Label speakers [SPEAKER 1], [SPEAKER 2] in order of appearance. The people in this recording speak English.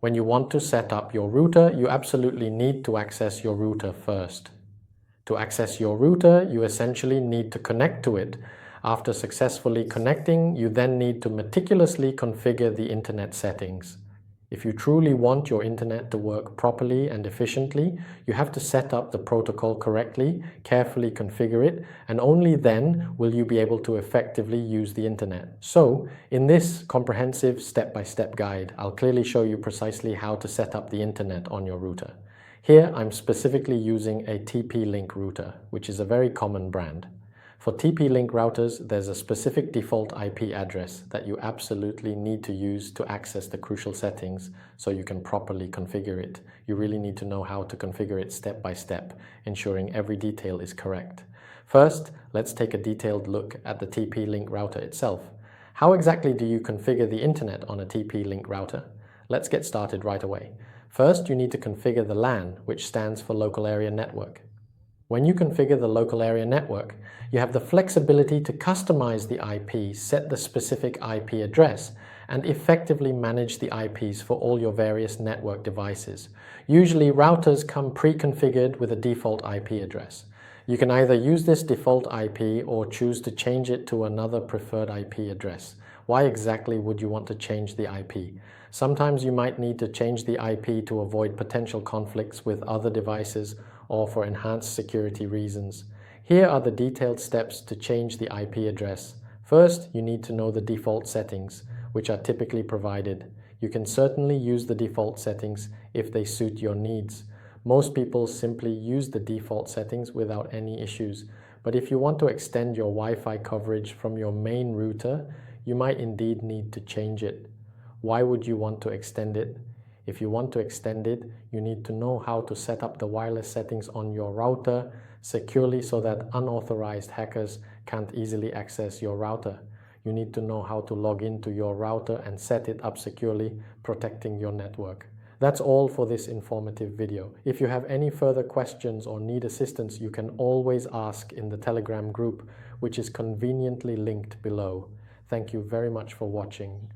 [SPEAKER 1] When you want to set up your router, you absolutely need to access your router first. To access your router, you essentially need to connect to it. After successfully connecting, you then need to meticulously configure the internet settings. If you truly want your internet to work properly and efficiently, you have to set up the protocol correctly, carefully configure it, and only then will you be able to effectively use the internet. So, in this comprehensive step-by-step guide, I'll clearly show you precisely how to set up the internet on your router. Here, I'm specifically using a TP-Link router, which is a very common brand. For TP-Link routers, there's a specific default IP address that you absolutely need to use to access the crucial settings so you can properly configure it. You really need to know how to configure it step by step, ensuring every detail is correct. First, let's take a detailed look at the TP-Link router itself. How exactly do you configure the internet on a TP-Link router? Let's get started right away. First, you need to configure the LAN, which stands for Local Area Network. When you configure the local area network, you have the flexibility to customize the IP, set the specific IP address, and effectively manage the IPs for all your various network devices. Usually, routers come pre-configured with a default IP address. You can either use this default IP or choose to change it to another preferred IP address. Why exactly would you want to change the IP? Sometimes you might need to change the IP to avoid potential conflicts with other devices or for enhanced security reasons. Here are the detailed steps to change the IP address. First, you need to know the default settings, which are typically provided. You can certainly use the default settings if they suit your needs. Most people simply use the default settings without any issues, but if you want to extend your Wi-Fi coverage from your main router, you might indeed need to change it. Why would you want to extend it? If you want to extend it, you need to know how to set up the wireless settings on your router securely so that unauthorized hackers can't easily access your router. You need to know how to log into your router and set it up securely, protecting your network. That's all for this informative video. If you have any further questions or need assistance, you can always ask in the Telegram group, which is conveniently linked below. Thank you very much for watching.